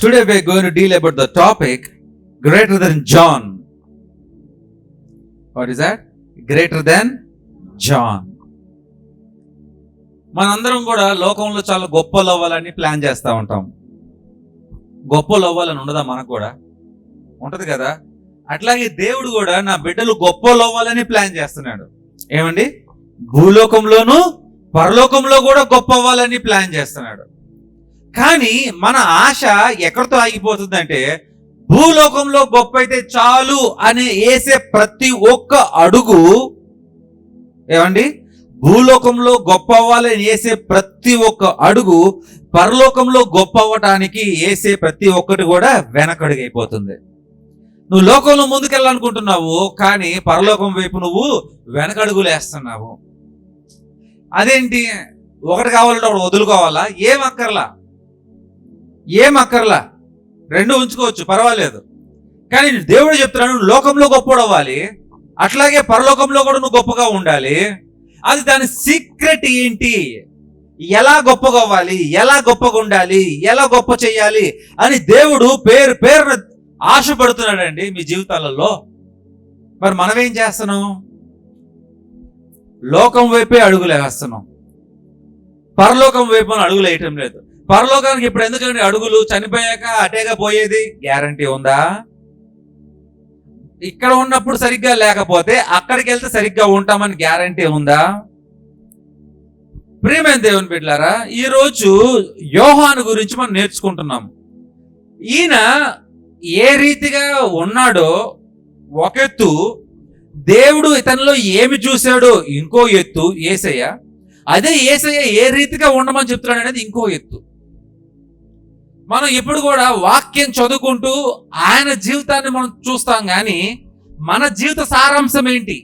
Today we are going to deal about the topic greater than John. What is that? Greater than John. మనందరం కూడా లోకంలో చాలా గొప్పలు అవ్వాలని ప్లాన్ చేస్తూ ఉంటాం. గొప్పలు అవ్వాలని ఉండదా? మనకు కూడా ఉంటది కదా. అట్లాగే దేవుడు కూడా నా బిడ్డలు గొప్పలు అవ్వాలని ప్లాన్ చేస్తున్నాడు. ఏమండి? భూలోకంలోను పరలోకంలో కూడా గొప్ప అవ్వాలని ప్లాన్ చేస్తున్నాడు. కానీ మన ఆశ ఎక్కడితో ఆగిపోతుందంటే, భూలోకంలో గొప్ప అయితే చాలు అని వేసే ప్రతి ఒక్క అడుగు, ఏమండి, భూలోకంలో గొప్ప అవ్వాలని వేసే ప్రతి ఒక్క అడుగు పరలోకంలో గొప్ప అవ్వటానికి వేసే ప్రతి ఒక్కటి కూడా వెనకడుగు అయిపోతుంది. నువ్వు లోకంలో ముందుకెళ్ళాలనుకుంటున్నావు, కానీ పరలోకం వైపు నువ్వు వెనకడుగులు వేస్తున్నావు. అదేంటి? ఒకటి కావాలంటే ఒకటి వదులుకోవాలా? ఏం అక్కర్లా, రెండు ఉంచుకోవచ్చు, పర్వాలేదు. కానీ దేవుడు చెప్తున్నాడు, నువ్వు లోకంలో గొప్పడు అవ్వాలి, అట్లాగే పరలోకంలో కూడా నువ్వు గొప్పగా ఉండాలి. అది దాని సీక్రెట్ ఏంటి? ఎలా గొప్పగా అవ్వాలి, ఎలా గొప్పగా ఉండాలి, ఎలా గొప్ప చేయాలి అని దేవుడు పేరున ఆశపడుతున్నాడండి మీ జీవితాలలో. మరి మనం ఏం చేస్తున్నాం? లోకం వైపే అడుగులు వేస్తున్నాం, పరలోకం వైపు అడుగులు వేయటం లేదు. పరలోకానికి ఇప్పుడు ఎందుకంటే అడుగులు? చనిపోయాక అటేగా పోయేది గ్యారంటీ ఉందా? ఇక్కడ ఉన్నప్పుడు సరిగ్గా లేకపోతే అక్కడికి వెళ్తే సరిగ్గా ఉంటామని గ్యారంటీ ఉందా? ప్రియమైన దేవుని బిడ్డలారా, ఈరోజు యోహాను గురించి మనం నేర్చుకుంటున్నాం. ఈయన ఏ రీతిగా ఉన్నాడో ఒక ఎత్తు, దేవుడు ఇతనిలో ఏమి చూశాడో ఇంకో ఎత్తు. యేసయ్య, అదే యేసయ్య ఏ రీతిగా ఉండమని చెప్తున్నాడు అనేది ఇంకో ఎత్తు. మనం ఇప్పుడు కూడా వాక్యం చదువుకుంటూ ఆయన జీవితాన్ని మనం చూస్తాం, కానీ మన జీవిత సారాంశం ఏంటి,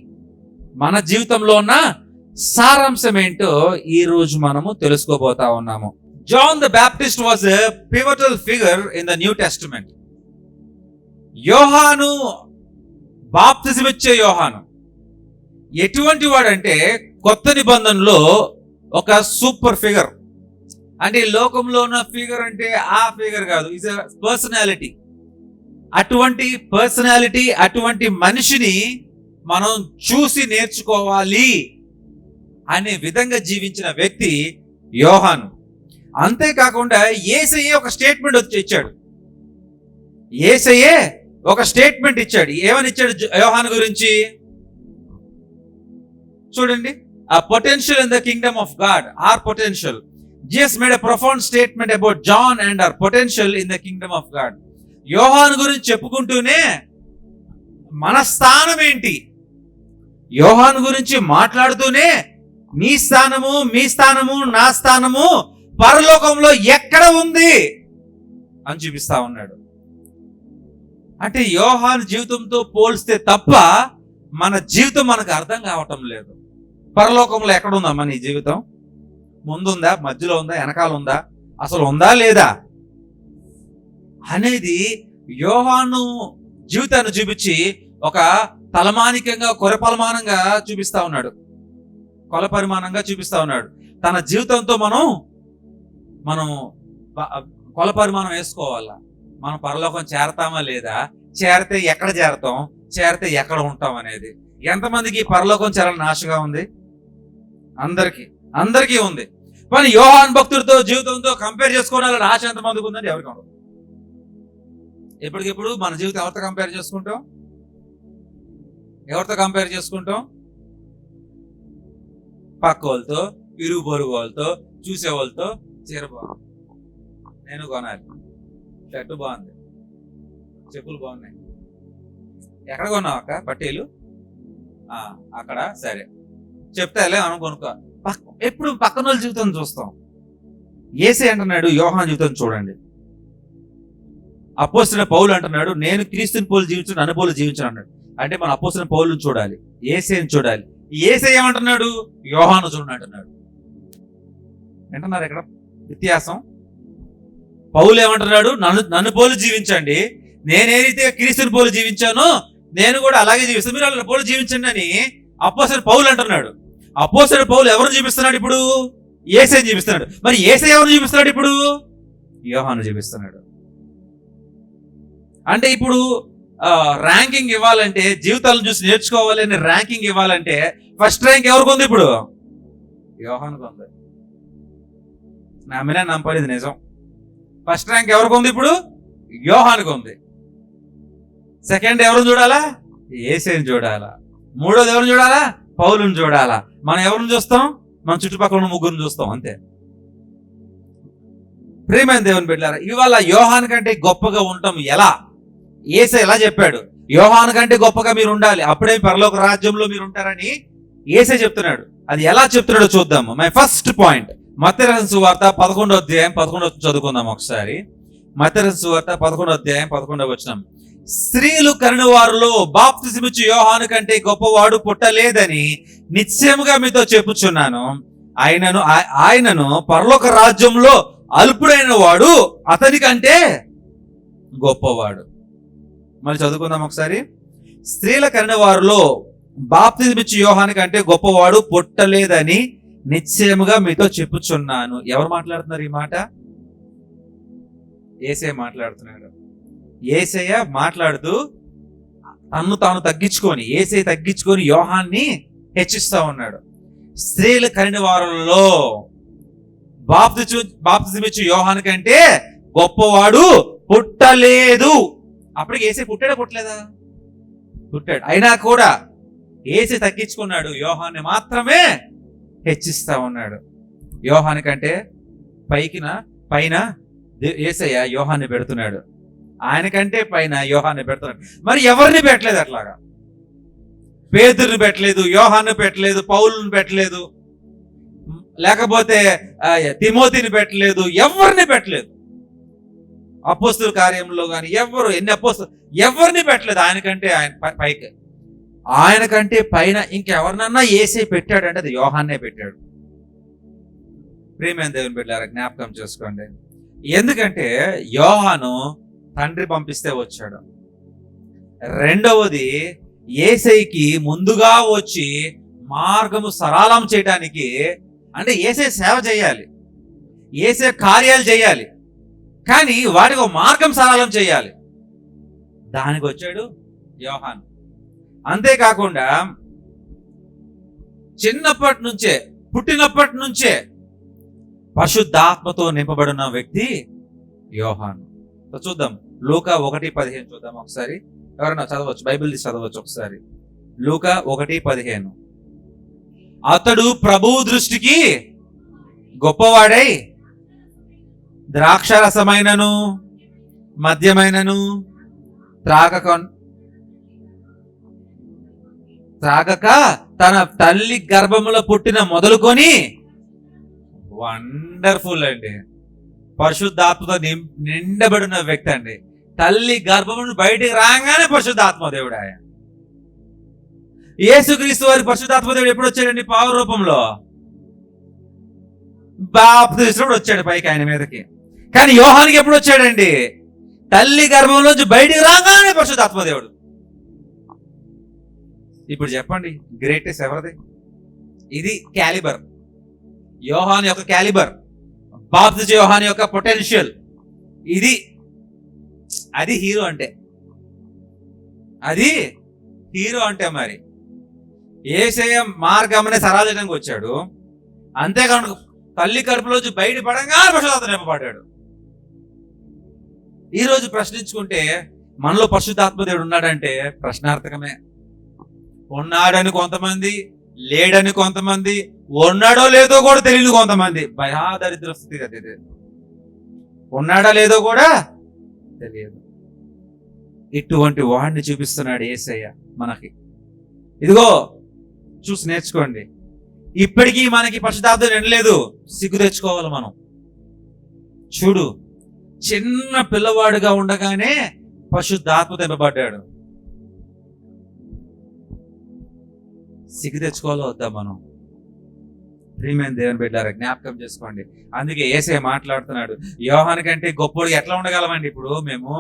మన జీవితంలో ఉన్న సారాంశం ఏంటో ఈ రోజు మనము తెలుసుకోబోతా ఉన్నాము. John the Baptist was a pivotal figure in the New Testament. Yohanu, బాప్తిజం ఇచ్చే యోహాను ఎటువంటి వాడంటే, కొత్త నిబంధనలో ఒక సూపర్ ఫిగర్. అంటే ఈ లోకంలో ఉన్న ఫిగర్ అంటే ఆ ఫిగర్ కాదు, ఇట్స్ ఎ పర్సనాలిటీ. అటువంటి పర్సనాలిటీ, అటువంటి మనిషిని మనం చూసి నేర్చుకోవాలి అనే విధంగా జీవించిన వ్యక్తి యోహాను. అంతేకాకుండా యేసయ్యే ఒక స్టేట్మెంట్ ఇచ్చాడు. యేసయ్యే ఒక స్టేట్మెంట్ ఇచ్చాడు. ఏమని ఇచ్చాడు యోహాను గురించి? చూడండి, a potential in the kingdom of God, our potential. Jesus made a profound statement about John and our potential in the kingdom of God. యోహాను గురించి చెప్పుకుంటూనే మన స్థానం ఏంటి, యోహాను గురించి మాట్లాడుతూనే నీ స్థానము, మీ స్థానము, నా స్థానము పరలోకంలో ఎక్కడ ఉంది అని చూపిస్తా ఉన్నాడు. అంటే యోహాను జీవితంతో పోల్స్తే తప్ప మన జీవితం మనకు అర్థం కావటం లేదు. పరలోకంలో ఎక్కడుందా మన ఈ జీవితం? ముందుందా, మధ్యలో ఉందా, వెనకాల ఉందా, అసలు ఉందా లేదా అనేది యోహాను జీవితాన్ని చూపించి ఒక తలమానికంగా, కొరపరిమాణంగా చూపిస్తా ఉన్నాడు. కొలపరిమాణంగా చూపిస్తా ఉన్నాడు. తన జీవితంతో మనం కొలపరిమాణం వేసుకోవాలా. మనం పరలోకం చేరతామా లేదా, చేరితే ఎక్కడ చేరతాం, చేరితే ఎక్కడ ఉంటాం అనేది. ఎంతమందికి పరలోకం చేరాలని ఆశగా ఉంది? అందరికీ ఉంది. కానీ యోహాను భక్తుడితో జీవితంతో కంపేర్ చేసుకోవాలని ఆశ ఎంతమందికి ఉందండి? ఎవరికి ఉండదు. ఎప్పటికెప్పుడు మన జీవితం ఎవరితో కంపేర్ చేసుకుంటాం? పక్క వాళ్ళతో, ఇరుగు పొరుగు వాళ్ళతో, చూసే వాళ్ళతో. చీర బాగుంది, నేను కొనాలి, షర్టు బాగుంది, చెప్పులు బాగున్నాయి, ఎక్కడ కొన్నావు అక్క పట్టీలు? అక్కడ, సరే చెప్తే మనం కొనుక్కో. ఎప్పుడు పక్కన వాళ్ళ జీవితం చూస్తాం. యేసే అంటున్నాడు యోహాను జీవితం చూడండి. అపోస్తలుడైన పౌలు అంటున్నాడు, నేను క్రీస్తుని పోలి జీవించను, నన్ను పోలి జీవించను అన్నాడు. అంటే మన అపోస్తలుడైన పౌలుని చూడాలి, యేసేని చూడాలి. యేసే ఏమంటున్నాడు? యోహాను చూడండి అంటున్నాడు. వింటున్నారు ఇక్కడ వ్యత్యాసం? పౌలు ఏమంటున్నాడు? నన్ను పోలి జీవించండి, నేనేదైతే క్రీస్తుని పోలి జీవించానో నేను కూడా అలాగే జీవిస్తాను, మీరు అలా పోలి జీవించండి అని అపోస్తలుడైన పౌలు అంటున్నాడు. అపోస్తలుడైన పౌలు ఎవరిని చూపిస్తున్నాడు ఇప్పుడు? యేసేని చూపిస్తున్నాడు. మరి యేసే ఎవరిని చూపిస్తున్నాడు ఇప్పుడు? యోహాను చూపిస్తున్నాడు. అంటే ఇప్పుడు ర్యాంకింగ్ ఇవ్వాలంటే, జీవితాలను చూసి నేర్చుకోవాలి అని ర్యాంకింగ్ ఇవ్వాలంటే ఫస్ట్ ర్యాంక్ ఎవరికి ఉంది? ఇప్పుడు యోహానుకు ఉంది. నమ్మినా నమ్మలేదు, నిజం. ఫస్ట్ ర్యాంక్ ఎవరికి ఉంది? ఇప్పుడు యోహానుకు ఉంది. సెకండ్ ఎవరిని చూడాలా? యేసేని చూడాలా. మూడోది ఎవరిని చూడాలా? పౌలుని చూడాలా. మనం ఎవరిని చూస్తాం? మన చుట్టుపక్కల ఉన్న ముగ్గురిని చూస్తాం, అంతే. ప్రియమైన దేవుని బిడ్డలారా, ఇవాళ యోహాను కంటే గొప్పగా ఉండటం ఎలా? యేసే ఎలా చెప్పాడు? యోహాను కంటే గొప్పగా మీరు ఉండాలి, అప్పుడే పరలోక రాజ్యంలో మీరు ఉంటారని యేసే చెప్తున్నాడు. అది ఎలా చెప్తున్నాడో చూద్దాము. మై ఫస్ట్ పాయింట్, మత్తయి రాసిన సువార్త 11వ అధ్యాయం 11వ చదువుకుందాం ఒకసారి. మత్తయి రాసిన సువార్త 11వ అధ్యాయం 11వ వచనం. స్త్రీలు కనిన వారిలో బాప్తిసమిచ్చు యోహాను కంటే గొప్పవాడు పుట్టలేదని నిశ్చయముగా మీతో చెప్పుచున్నాను. ఆయనను పరలోక రాజ్యంలో అల్పుడైన వాడు అతని కంటే గొప్పవాడు. మళ్ళీ చదువుకుందాం ఒకసారి. స్త్రీల కనిన వారిలో బాప్తిసమిచ్చు యోహాను కంటే గొప్పవాడు పుట్టలేదని నిశ్చయముగా మీతో చెప్పుచున్నాను. ఎవరు మాట్లాడుతున్నారు ఈ మాట? యేసయ్య మాట్లాడుతున్నాడు. యేసయ్య మాట్లాడుతూ తన్ను తాను తగ్గించుకొని, యేసయ్య తగ్గించుకొని యోహాన్ని హెచ్చిస్తా ఉన్నాడు. స్త్రీల కనిన వారిలో బాప్తిసమిచ్చు యోహాను కంటే గొప్పవాడు పుట్టలేదు. అప్పటికి యేసయ్య పుట్టలేదా? పుట్టాడు. అయినా కూడా యేసయ్య తగ్గించుకున్నాడు, యోహాన్ని మాత్రమే హెచ్చిస్తా ఉన్నాడు. యోహాను కంటే పైన యేసయ్య యోహాన్ని పెడుతున్నాడు, ఆయన కంటే పైన యోహాన్ని పెడుతున్నాడు. మరి ఎవరిని పెట్టలేదు అట్లాగా? పేతురుని పెట్టలేదు, యోహాన్ని పెట్టలేదు, పౌలుని పెట్టలేదు, లేకపోతే తిమోతిని పెట్టలేదు, ఎవరిని పెట్టలేదు. అపోస్తుల కార్యంలో కానీ ఎన్ని అపోస్తులు ఎవరిని పెట్టలేదు. ఆయన కంటే పైన ఇంకెవరినన్నా యేసయ్య పెట్టాడంటే అది యోహాన్నే పెట్టాడు. ప్రియమైన దేవుని బిడ్డలారా, జ్ఞాపకం చేసుకోండి. ఎందుకంటే యోహాను తండ్రి పంపిస్తే వచ్చాడు. రెండవది, యేసయ్యకి ముందుగా వచ్చి మార్గము సరళం చేయడానికి, అంటే యేసయ్య సేవ చేయాలి, యేసయ్య కార్యాలు చేయాలి, కానీ వాటికి ఒక మార్గం సరళం చేయాలి. దానికి వచ్చాడు యోహాను. అంతేకాకుండా పుట్టినప్పటి నుంచే పరిశుద్ధాత్మతో నింపబడిన వ్యక్తి యోహాను. చూద్దాం, లూకా 1:15 చూద్దాం ఒకసారి. ఎవరైనా చదవచ్చు, బైబిల్ తీసి చదవచ్చు ఒకసారి. లూకా 1:15. అతడు ప్రభువు దృష్టికి గొప్పవాడై ద్రాక్షరసమైనను మద్యమైనను త్రాగక తన తల్లి గర్భములో పుట్టిన మొదలుకొని, వండర్ఫుల్ అండి, పరిశుద్ధాత్మతో నిండబడిన వ్యక్తి అండి. తల్లి గర్భమును బయటికి రాగానే పరిశుద్ధాత్మ దేవుడు ఆయన. యేసుక్రీస్తు వారి పరిశుద్ధాత్మ దేవుడు ఎప్పుడు వచ్చాడండి? పావు రూపంలో బాప్తిస్ముడు వచ్చాడు పైకి ఆయన మీదకి. కానీ యోహానికి ఎప్పుడు వచ్చాడండి? తల్లి గర్భంలోంచి బయటికి రాగానే పరిశుద్ధాత్మ దేవుడు. ఇప్పుడు చెప్పండి, గ్రేటెస్ట్ ఎవరిది? ఇది క్యాలిబర్, యోహాన్ యొక్క క్యాలిబర్, బాప్తిస్మ యోహాన్ యొక్క పొటెన్షియల్ ఇది. అది హీరో అంటే మరి యేసయ్య మార్గమనే సరాజడానికి వచ్చాడు. అంతేకాదు, తల్లి కడుపులోంచి బయట పడంగా పరిశుద్ధాత్మ నింపబడ్డాడు. ఈరోజు ప్రశ్నించుకుంటే మనలో పరిశుద్ధాత్మ దేవుడు ఉన్నాడంటే ప్రశ్నార్థకమే. ఉన్నాడని కొంతమంది, లేడని కొంతమంది, ఉన్నాడో లేదో కూడా తెలియదు కొంతమంది. భయాదరిద్ర స్థితి కదా ఇది. ఉన్నాడా లేదో కూడా తెలియదు. ఇటువంటి వాడిని చూపిస్తున్నాడు యేసయ్య మనకి. ఇదిగో చూసి నేర్చుకోండి. ఇప్పటికీ మనకి పరిశుద్ధాత్మ నిండలేదు, సిగ్గు తెచ్చుకోవాలి మనం. చూడు, చిన్న పిల్లవాడుగా ఉండగానే పరిశుద్ధాత్మ నింపబడ్డాడు. సిగ్గు తెచ్చుకోవాలో వద్దా మనం? ప్రియమైన దేవుని బిడ్డలారా, జ్ఞాపకం చేసుకోండి. అందుకే యేసయ్య మాట్లాడుతున్నాడు, యోహాను కంటే గొప్పడు ఎట్లా ఉండగలమండి? ఇప్పుడు మేము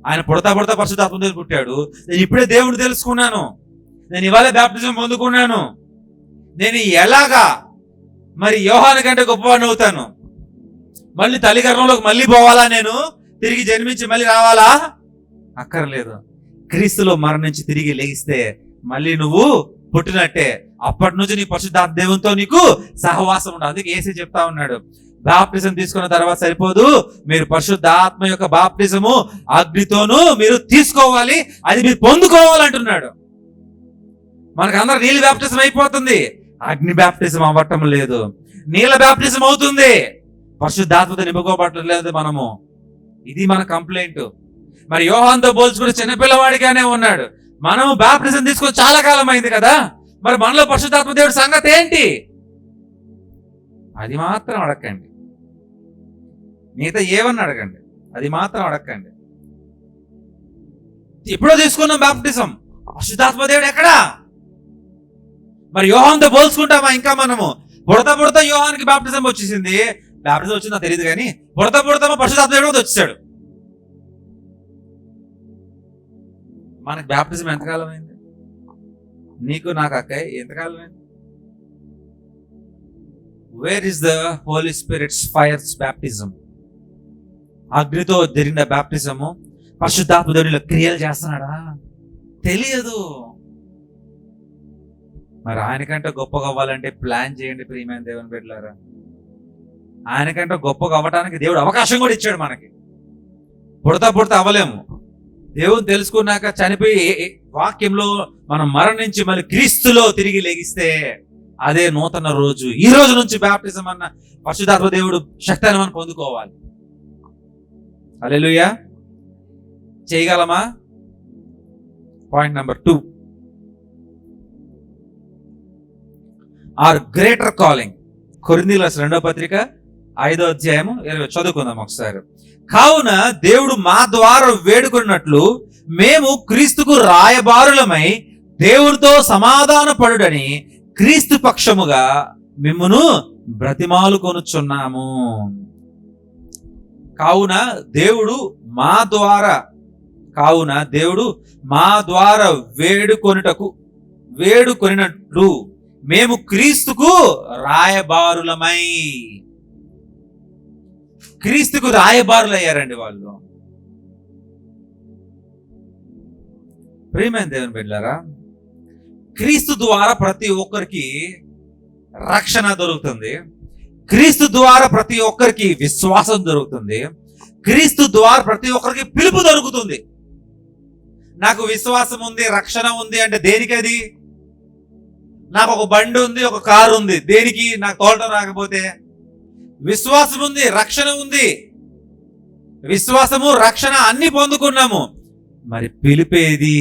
ఆయన పుడతా పరిశుద్ధాత్మ పుట్టాడు. నేను ఇప్పుడే దేవుడు తెలుసుకున్నాను, నేను ఇవాళ బాప్టిజం పొందుకున్నాను, నేను ఎలాగా మరి యోహాను కంటే గొప్పవాడిని అవుతాను? మళ్ళీ తల్లి గర్భంలోకి మళ్ళీ పోవాలా? నేను తిరిగి జన్మించి మళ్ళీ రావాలా? అక్కర్లేదు. క్రీస్తులో మరణించి తిరిగి లేగిస్తే మళ్ళీ నువ్వు పుట్టినట్టే. అప్పటి నుంచి నీ పరిశుద్ధాత్మ దేవునితో నీకు సహవాసం ఉండదు. అందుకే యేసే చెప్తా ఉన్నాడు, బాప్టిజం తీసుకున్న తర్వాత సరిపోదు, మీరు పరిశుద్ధాత్మ యొక్క బాప్టిజము అగ్నితోనూ మీరు తీసుకోవాలి, అది మీరు పొందుకోవాలంటున్నాడు. మనకు అందరు నీళ్ళ బాప్టిజం అయిపోతుంది, అగ్ని బాప్టిజం అవ్వటం లేదు. నీళ్ళ బాప్టిజం అవుతుంది, పరిశుద్ధాత్మతో నింపుకోబట్టలేదు మనము. ఇది మన కంప్లైంట్. మరి యోహానుతో పోల్చుకుంటే చిన్నపిల్లవాడిగానే ఉన్నాడు. మనం బాప్టిజం తీసుకొని చాలా కాలం అయింది కదా, మరి మనలో పరిశుద్ధాత్మ దేవుడి సంగతి ఏంటి? అది మాత్రం అడగండి. మిగతా ఏమన్నా అడగండి, అది మాత్రం అడగండి. ఎప్పుడో తీసుకున్నాం బాప్టిజం, పరిశుద్ధాత్మ దేవుడు ఎక్కడా? మరి యోహానుతో పోల్చుకుంటామా? ఇంకా మనము పుడతా యోహానికి బాప్టిజం వచ్చేసింది. బాప్టిజం వచ్చిందో తెలియదు కానీ పుడతా పరిశుద్ధాత్మ దేవుడు వచ్చేసాడు. మనకి బాప్టిజం ఎంతకాలం అయింది? నీకు నాకు అక్కయ్య ఎంతకాలం అయింది? Where is the holy spirits fires baptism? అగ్నితో జరిగిన బాప్టిజము పరిశుద్ధాత్మ దేవునిలో క్రియలు చేస్తున్నాడా? తెలియదు. మరి ఆయనకంటే గొప్పగా అవ్వాలంటే ప్లాన్ చేయండి ప్రియమైన దేవుని బిడ్డలారా. ఆయనకంటే గొప్పగా అవ్వడానికి దేవుడు అవకాశం కూడా ఇచ్చాడు మనకి. పుడతా అవ్వలేము. దేవుని తెలుసుకున్నాక చనిపోయి వాక్యంలో మనం మరణించి మళ్ళీ క్రీస్తులో తిరిగి లేగిస్తే అదే నూతన రోజు. ఈ రోజు నుంచి బాప్టిజం అన్న పరిశుద్ధాత్మ దేవుడు శక్తిని మనం పొందుకోవాలి. హల్లెలూయా. చేయగలమా? Point number 2, our greater calling. కొరింథీయుల 2వ పత్రిక 5వ అధ్యాయము 20 చదువుకుందాం ఒకసారి. కావున దేవుడు మా ద్వారా వేడుకున్నట్లు మేము క్రీస్తుకు రాయబారులమై దేవునితో సమాధాన పడుడని క్రీస్తు పక్షముగా మిమ్మును బ్రతిమాలు కొనుచున్నాము. కావున దేవుడు మా ద్వారా వేడుకొనినట్లు మేము క్రీస్తుకు రాయబారులమై. క్రీస్తుకు రాయబారులు అయ్యారండి వాళ్ళు. ప్రియమైన దేవుని బిడ్డలారా, క్రీస్తు ద్వారా ప్రతి ఒక్కరికి రక్షణ దొరుకుతుంది. క్రీస్తు ద్వారా ప్రతి ఒక్కరికి విశ్వాసం దొరుకుతుంది. క్రీస్తు ద్వారా ప్రతి ఒక్కరికి పిలుపు దొరుకుతుంది. నాకు విశ్వాసం ఉంది, రక్షణ ఉంది అంటే దేనికి? అది నాకు ఒక బండి ఉంది, ఒక కారు ఉంది, దేనికి? నాకు తోలటం రాకపోతే. విశ్వాసం ఉంది, రక్షణ ఉంది. విశ్వాసము రక్షణ అన్ని పొందుకున్నాము, మరి పిలిపేది?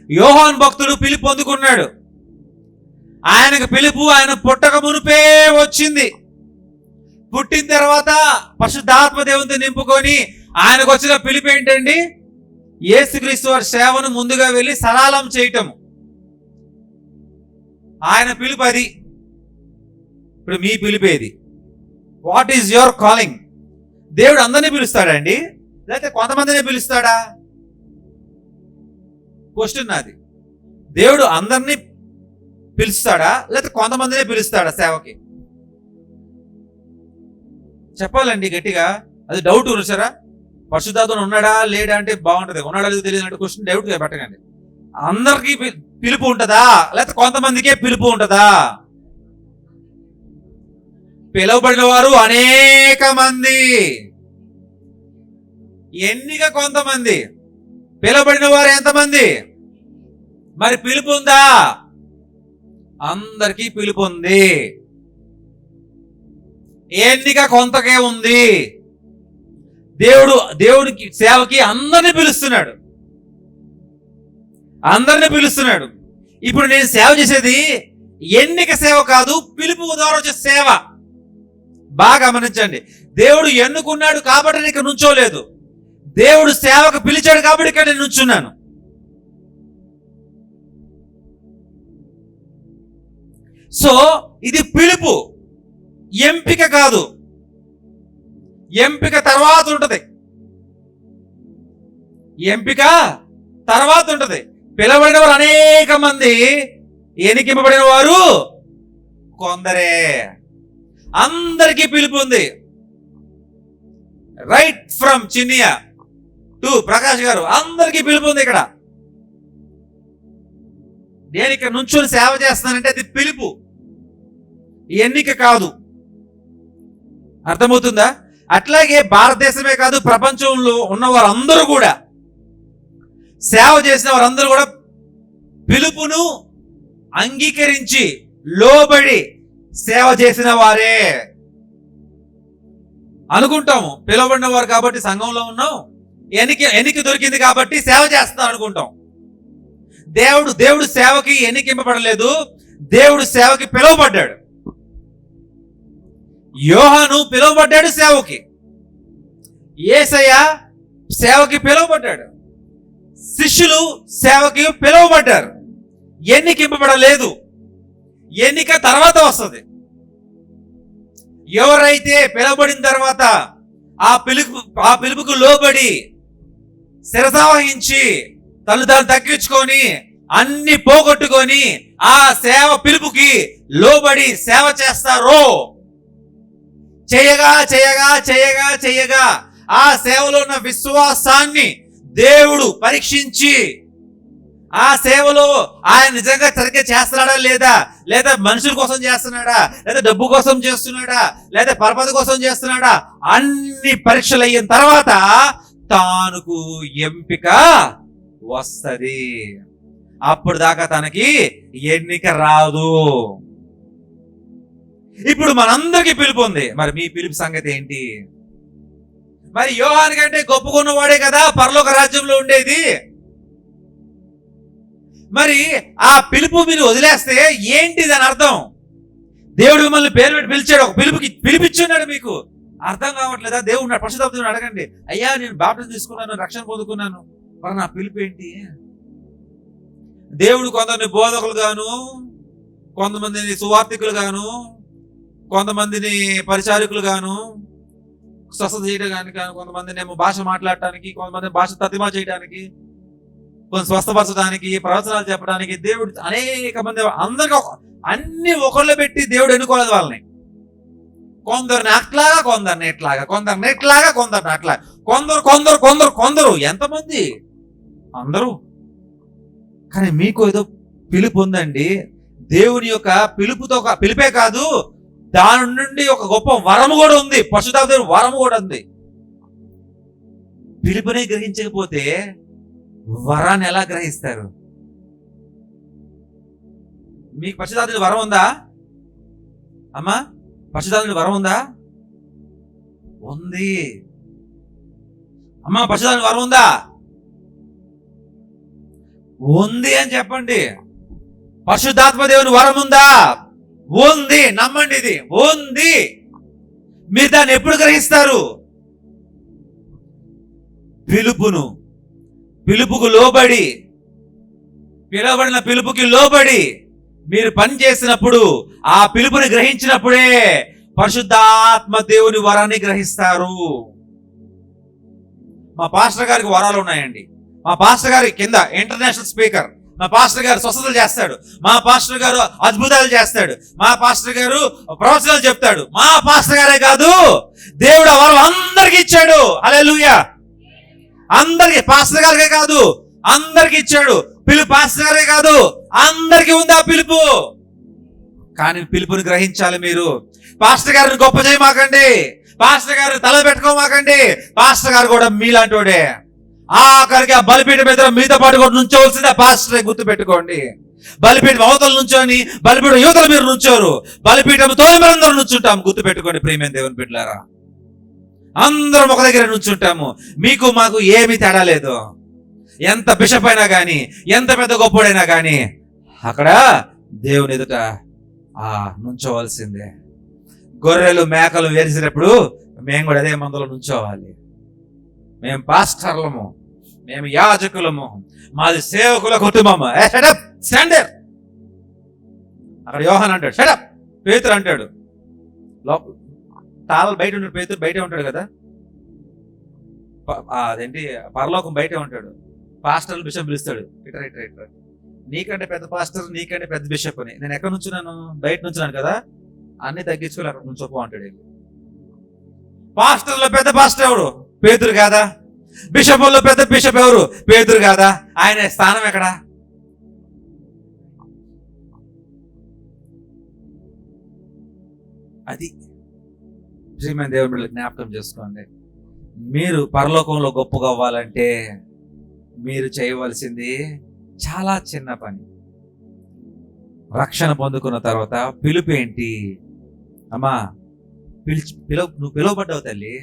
యోహాను భక్తుడు పిలుపు పొందుకున్నాడు. ఆయనకు పిలుపు ఆయన పుట్టక మునిపే వచ్చింది. పుట్టిన తర్వాత పరిశుద్ధాత్మ దేవునితో నింపుకొని ఆయనకు వచ్చిన పిలుపు ఏంటండి? యేసుక్రీస్తు వారి సేవను ముందుగా వెళ్ళి సరళం చేయటము. ఆయన పిలుపు అది. ఇప్పుడు మీ పిలిపేది? What is your calling? దేవుడు అందరినీ పిలుస్తాడండి, లేకపోతే కొంతమందినే పిలుస్తాడా? క్వశ్చన్ నాది. దేవుడు అందరినీ పిలుస్తాడా లేకపోతే కొంతమందినే పిలుస్తాడా సేవకి? చెప్పాలండి గట్టిగా. అది డౌట్ చూసారా? పరిశుద్ధాత్మ ఉన్నాడా లేడా అంటే బాగుంటది. ఉన్నాడా లేదు తెలియదు అంటే క్వశ్చన్ డౌట్ పెట్టకండి. అందరికీ పిలుపు ఉంటుందా లేకపోతే కొంతమందికే పిలుపు ఉంటుందా? పిలువబడిన వారు అనేక మంది, ఎన్నిక కొంతమంది. పిలువబడిన వారు ఎంతమంది? మరి పిలుపు ఉందా? అందరికీ పిలుపు ఉంది. ఎన్నిక కొంతకే ఉంది. దేవుడికి సేవకి అందరిని పిలుస్తున్నాడు. ఇప్పుడు నేను సేవ చేసేది ఎన్నిక సేవ కాదు, పిలుపు ద్వారా వచ్చే సేవ. బాగా గమనించండి. దేవుడు ఎన్నుకున్నాడు కాబట్టి నేను ఇక్కడ నుంచోలేదు. దేవుడు సేవకు పిలిచాడు కాబట్టి ఇక్కడ నేను నుంచున్నాను. సో ఇది పిలుపు, ఎంపిక కాదు. ఎంపిక తర్వాత ఉంటది. పిలవబడిన వారు అనేక మంది, ఎన్నికింపబడిన వారు కొందరే. అందరికీ పిలుపు ఉంది. రైట్ ఫ్రమ్ చిన్నియా ప్రకాష్ గారు, అందరికీ పిలుపు ఉంది ఇక్కడ. నేను ఇక్కడ నుంచొని సేవ చేస్తున్నానంటే అది పిలుపు, ఎన్నిక కాదు. అర్థమవుతుందా? అట్లాగే భారతదేశమే కాదు, ప్రపంచంలో ఉన్న వారందరూ కూడా, సేవ చేసిన వారందరూ కూడా పిలుపును అంగీకరించి లోబడి సేవ చేసిన వారే. అనుకుంటాము పిలువబడిన వారు కాబట్టి సంఘంలో ఉన్నాం, ఎన్నిక దొరికింది కాబట్టి సేవ చేస్తున్నాం అనుకుంటాం. దేవుడు సేవకి ఎన్నికింపబడలేదు, దేవుడు సేవకి పిలువబడ్డాడు. యోహాను పిలువబడ్డాడు సేవకి, యేసయ్య సేవకి పిలువబడ్డాడు, శిష్యులు సేవకి పిలువబడ్డారు. ఎన్నికింపబడలేదు, ఎన్నిక తర్వాత వస్తుంది. ఎవరైతే పిలువబడిన తర్వాత ఆ పిలుపుకు లోబడి శిరసావహించి తను తగ్గించుకొని అన్ని పోగొట్టుకొని ఆ సేవ పిలుపుకి లోబడి సేవ చేస్తారో, చేయగా చేయగా చేయగా చేయగా ఆ సేవలో ఉన్న విశ్వాసాన్ని దేవుడు పరీక్షించి ఆ సేవలో ఆయన నిజంగా సరిగ్గా చేస్తున్నాడా లేదా మనుషుల కోసం చేస్తున్నాడా, లేదా డబ్బు కోసం చేస్తున్నాడా, లేదా పరపతి కోసం చేస్తున్నాడా, అన్ని పరీక్షలు అయిన తర్వాత తానుకు ఎంపిక వస్తది. అప్పుడు దాకా తనకి ఎన్నిక రాదు. ఇప్పుడు మనందరికీ పిలుపు ఉంది. మరి మీ పిలుపు సంగతి ఏంటి? మరి యోహాను కంటే గొప్పకున్నవాడే కదా పరలోక రాజ్యంలో ఉండేది. మరి ఆ పిలుపు మీరు వదిలేస్తే ఏంటి దాని అర్థం? దేవుడు మిమ్మల్ని పేరు పెట్టి పిలిచాడు, ఒక పిలిపిచ్చున్నాడు, మీకు అర్థం కావట్లేదా? దేవుడు పరిశుద్ధాత్మను అడగండి, అయ్యా నేను బాప్టిజం తీసుకున్నాను, రక్షణ పొందుకున్నాను, మరి నా పిలుపు ఏంటి? దేవుడు కొందరిని బోధకులు గాను, కొంతమందిని సువార్థికులు గాను, కొంతమందిని పరిచారకులు గాను, స్వస్థత చేయడానికి గాను, కొంతమందిని ఏమో భాష మాట్లాడటానికి, కొంతమంది భాష తతిమా చేయడానికి, కొంత స్వస్థపరచడానికి, ప్రవచనాలు చెప్పడానికి దేవుడు అనేక మంది, అందరికీ అన్ని ఒకళ్ళు పెట్టి దేవుడు ఎన్నుకోలేదు వాళ్ళని. కొందరిని అట్లాగా, కొందరిని ఎట్లాగా, కొందరిని ఎట్లాగా, కొందరిని అట్లా, కొందరు కొందరు కొందరు కొందరు ఎంతమంది? అందరూ. కానీ మీకు ఏదో పిలుపు ఉందండి. దేవుని యొక్క పిలుపుతో పిలిపే కాదు, దాని నుండి ఒక గొప్ప వరము కూడా ఉంది, పరిశుద్ధాత్మ వరము కూడా ఉంది. పిలుపునే గ్రహించకపోతే వరాన్ని ఎలా గ్రహిస్తారు? మీకు పరిశుద్ధాత్మ వరం ఉందా అమ్మా? పరిశుద్ధాత్మ వరం ఉందా? ఉంది అమ్మా. పరిశుద్ధాత్మ వరం ఉందా? ఉంది అని చెప్పండి. పరిశుద్ధాత్మ దేవుని వరం ఉందా? ఉంది. నమ్మండి, ఇది ఉంది. మీరు దాన్ని ఎప్పుడు గ్రహిస్తారు? పిలుపుకు లోబడి, పిలువబడిన పిలుపుకి లోబడి మీరు పని చేసినప్పుడు, ఆ పిలుపుని గ్రహించినప్పుడే పరిశుద్ధాత్మ దేవుని వరాన్ని గ్రహిస్తారు. మా పాస్టర్ గారికి వరాలు ఉన్నాయండి. మా పాస్టర్ గారి కింద ఇంటర్నేషనల్ స్పీకర్. మా పాస్టర్ గారు స్వస్థతలు చేస్తాడు, మా పాస్టర్ గారు అద్భుతాలు చేస్తాడు, మా పాస్టర్ గారు ప్రవచనాలు చెప్తాడు. మా పాస్టర్ గారే కాదు, దేవుడు ఆ వరం అందరికి ఇచ్చాడు. హల్లెలూయా. అందరికి, పాస్టర్ గారికే కాదు అందరికి ఇచ్చాడు. పిలుపు పాస్టర్ గారే కాదు, అందరికి ఉంది ఆ పిలుపు. కానీ పిలుపుని గ్రహించాలి మీరు. పాస్టర్ గారిని గొప్ప చేయమాకండి, పాస్టర్ గారిని తల పెట్టుకోమాకండి. పాస్టర్ గారు కూడా మీలాంటి వాడే. ఆఖరికి ఆ బలిపీఠం మీద మీతో పాటు కూడా నుంచోవలసిందే పాస్టర్, గుర్తు పెట్టుకోండి. బలిపీఠం అవతల నుంచోని బలిపీఠం యువతలు మీరు నుంచోరు, బలిపీఠంతో మనందరూ నుంచుంటాం. గుర్తు పెట్టుకోండి ప్రియమైన దేవుని బిడ్డలారా, అందరం ఒక దగ్గర నుంచుంటాము. మీకు మాకు ఏమీ తేడా లేదు. ఎంత బిషప్ అయినా కానీ, ఎంత పెద్ద గొప్పోడైనా కానీ అక్కడ దేవుని ఎదుట నుంచోవలసిందే. గొర్రెలు మేకలు వేసినప్పుడు మేము కూడా అదే మందులో నుంచోవాలి. మేము పాస్టర్లము, మేము యాజకులము, మాది సేవకుల కుటుంబము. స్టాండర్. అక్కడ యోహాను అంటాడు షటప్, పేతురు అంటాడు తాళాలు బయట ఉంటాడు, పేతురు బయటే ఉంటాడు కదా, అదేంటి పరలోకం బయటే ఉంటాడు. పాస్టర్లు బిషప్ పిలుస్తాడు, ఇట్రా ఇట్రా ఇట్రా, నీకంటే పెద్ద పాస్టర్, నీకంటే పెద్ద బిషప్ అని. నేను ఎక్కడ నుంచున్నాను? బయట నుంచున్నాను కదా, అన్ని తగ్గించుకొని అక్కడ నుంచోపో అంటాడు. పాస్టర్లో పెద్ద పాస్టర్ ఎవడు? పేతురు కాదా? బిషపుల్లో పెద్ద బిషప్ ఎవరు? పేతురు కాదా? ఆయన స్థానం ఎక్కడ? అది శ్రీమైన దేవుని బిడ్డలు జ్ఞాపకం చేసుకోండి. మీరు పరలోకంలో గొప్పగా అవ్వాలంటే మీరు చేయవలసింది చాలా చిన్న పని. రక్షణ పొందుకున్న తర్వాత పిలుపు ఏంటి? అమ్మా నువ్వు పిలువబడ్డావు తల్లి,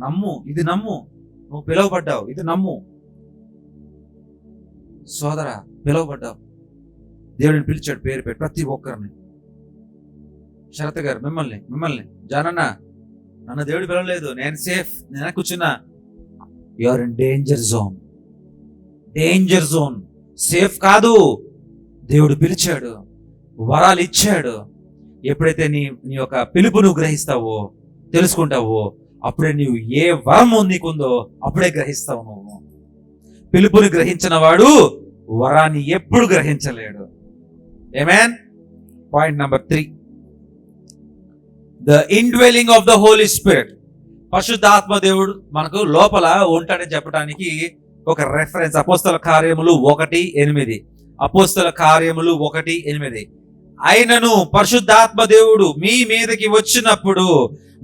నమ్ము, ఇది నమ్ము. నువ్వు పిలువబడ్డావు, ఇది నమ్ము. సోదరా పిలువబడ్డావు, దేవుడిని పిలిచాడు పేరు పెట్టి ప్రతి ఒక్కరిని. శరత్ గారు మిమ్మల్ని జానన్న, నన్ను దేవుడు పిలవలేదు, నేను సేఫ్, నేను కూర్చున్నా. You are in danger zone. Safe కాదు. దేవుడు పిలిచాడు, వరాలు ఇచ్చాడు. ఎప్పుడైతే నీ యొక్క పిలుపు నువ్వు గ్రహిస్తావో, తెలుసుకుంటావో, అప్పుడే నీవు ఏ వరము నీకుందో అప్పుడే గ్రహిస్తావు. నువ్వు పిలుపుని గ్రహించిన వాడు వరాన్ని ఎప్పుడు గ్రహించలేడు. Amen. Point number 3, the indwelling of the holy spirit. పరిశుద్ధాత్మ దేవుడు మనకు లోపల ఉంటాడని చెప్పడానికి ఒక రెఫరెన్స్ అపోస్తల కార్యములు 1:8. అపోస్తల కార్యములు 1:8. అయినను పరిశుద్ధాత్మ దేవుడు మీ మీదకి వచ్చినప్పుడు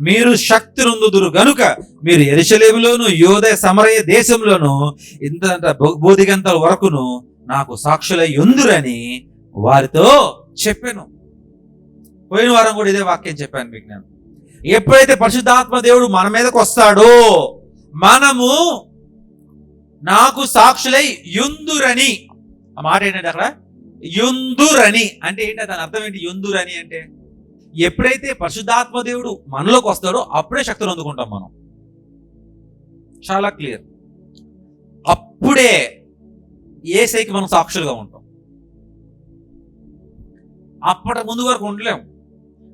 మీరు శక్తి నొందుదురు గనుక మీరు యెరూషలేములోను యూదయ సమరయ దేశంలోను ఇంత బోధిగంతల వరకును నాకు సాక్షులై యుందురని వారితో చెప్పాను. పోయిన వారం కూడా ఇదే వాక్యం చెప్పాను మీకు నేను. ఎప్పుడైతే పరిశుద్ధాత్మ దేవుడు మన మీదకి వస్తాడో మనము నాకు సాక్షులై యుందురని. ఆ మాట ఏంటంటే అక్కడ యుందురని అంటే ఏంటి? దాని అర్థం ఏంటి? యుందురని అంటే ఎప్పుడైతే పరిశుద్ధాత్మ దేవుడు మనలోకి వస్తాడో అప్పుడే శక్తిని అందుకుంటాం మనం. చాలా క్లియర్. అప్పుడే యేసయ్యకి మనం సాక్షులుగా ఉంటాం. అప్పటి ముందు వరకు ఉండలేము.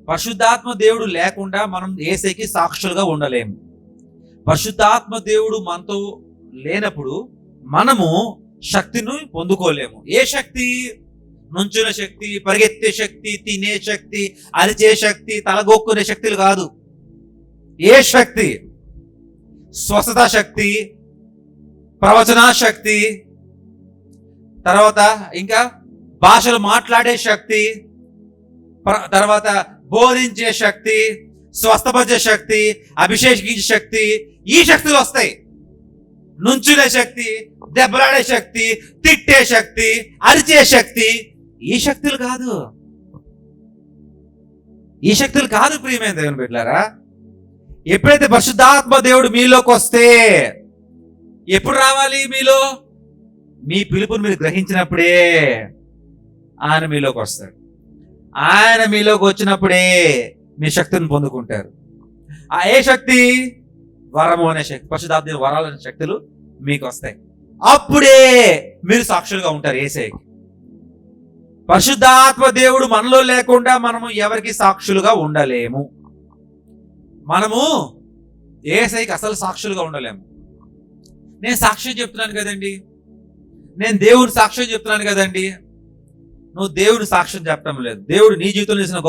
పరిశుద్ధాత్మ దేవుడు లేకుండా మనం యేసయ్యకి సాక్షులుగా ఉండలేము. పరిశుద్ధాత్మ దేవుడు మనతో లేనప్పుడు మనము శక్తిని పొందుకోలేము. ఏ శక్తి? నుంచున శక్తి, పరిగెత్తే శక్తి, తినే శక్తి, అరిచే శక్తి, తలగొక్కునే శక్తులు కాదు. ఏ శక్తి? స్వస్థత శక్తి, ప్రవచన శక్తి, తర్వాత ఇంకా భాషలు మాట్లాడే శక్తి, తర్వాత బోధించే శక్తి, స్వస్థపరిచే శక్తి, అభిషేకించే శక్తి. ఈ శక్తులు వస్తాయి. నుంచునే శక్తి, దెబ్బలాడే శక్తి, తిట్టే శక్తి, అరిచే శక్తి, ఈ శక్తులు కాదు. ఈ శక్తులు కాదు ప్రియమైన దేవుని బిడ్డలారా. ఎప్పుడైతే పరిశుద్ధాత్మ దేవుడు మీలోకి వస్తే, ఎప్పుడు రావాలి మీలో? మీ పిలుపుని మీరు గ్రహించినప్పుడే ఆయన మీలోకి వస్తాడు. ఆయన మీలోకి వచ్చినప్పుడే మీ శక్తిని పొందుకుంటారు. ఆ ఏ శక్తి? వరము అనే శక్తి, పరిశుద్ధాత్మ వరాలనే శక్తులు మీకు వస్తాయి. అప్పుడే మీరు సాక్షులుగా ఉంటారు యేసయ్యకి. పరిశుద్ధాత్మ దేవుడు మనలో లేకుండా మనము ఎవరికి సాక్షులుగా ఉండలేము. మనము యేసయ్యకి అసలు సాక్షులుగా ఉండలేము. నేను సాక్ష్యం చెప్తున్నాను కదండి, నేను దేవుని సాక్ష్యం చెప్తున్నాను కదండి. నువ్వు దేవుని సాక్ష్యం చెప్పడం లేదు. దేవుడు నీ జీవితంలో చేసిన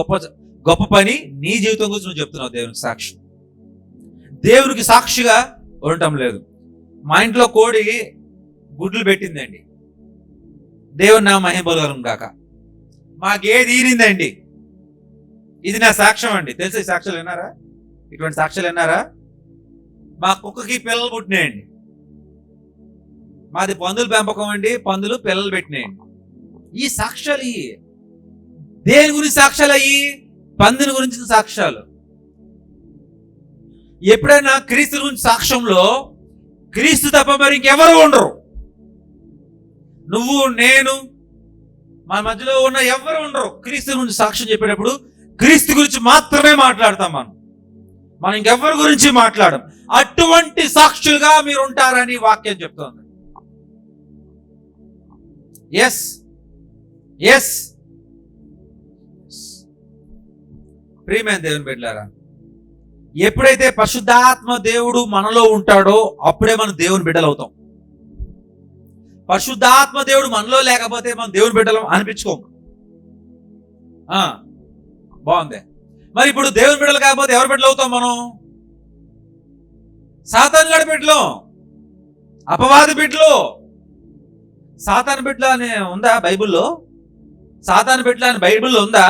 గొప్ప పని నీ జీవితం గురించి నువ్వు చెప్తున్నావు దేవునికి సాక్షి. దేవునికి సాక్షిగా ఉండటం లేదు. మా ఇంట్లో కోడి గుడ్లు పెట్టిందండి, దేవుని నా మహిమగలం కాక. మా గేదె ఈనిందండి, ఇది నా సాక్ష్యం అండి. తెలుసా ఈ సాక్ష్యాలు విన్నారా? ఇటువంటి సాక్ష్యాలు విన్నారా? మా కుక్కకి పిల్లలు పుట్టినాయండి. మాది పందుల పెంపకం అండి, పందులు పిల్లలు పెట్టినాయండి. ఈ సాక్ష్యాలు దేని గురించి సాక్ష్యాలు? పందిని గురించి సాక్ష్యాలు. ఎప్పుడైనా క్రీస్తు గురించి సాక్ష్యంలో క్రీస్తు తప్ప మరి ఇంకెవరు ఉండరు. నువ్వు నేను మా మధ్యలో ఉన్న ఎవరు ఉండరు. క్రీస్తు గురించి సాక్ష్యం చెప్పేటప్పుడు క్రీస్తు గురించి మాత్రమే మాట్లాడతాం. మనం ఇంకెవరి గురించి మాట్లాడం. అటువంటి సాక్షులుగా మీరు ఉంటారని వాక్యం చెప్తోంది. ఎస్ ఎస్ ప్రియమైన దేవుని బిడ్డలారా, ఎప్పుడైతే పరిశుద్ధాత్మ దేవుడు మనలో ఉంటాడో అప్పుడే మనం దేవుని బిడ్డలు అవుతాం. పరిశుద్ధాత్మ దేవుడు మనలో లేకపోతే మనం దేవుని బిడ్డలు అనిపించుకోము. బాగుంది. మరి ఇప్పుడు దేవుని బిడ్డలు కాకపోతే ఎవరి బిడ్డలు అవుతాం? మనం సాతాను గాడి బిడ్డలం. అపవాది బిడ్డలు. సాతాను బిడ్డలు అని ఉందా బైబిల్లో? సాతాను బిడ్డలు అని బైబిల్లో ఉందా?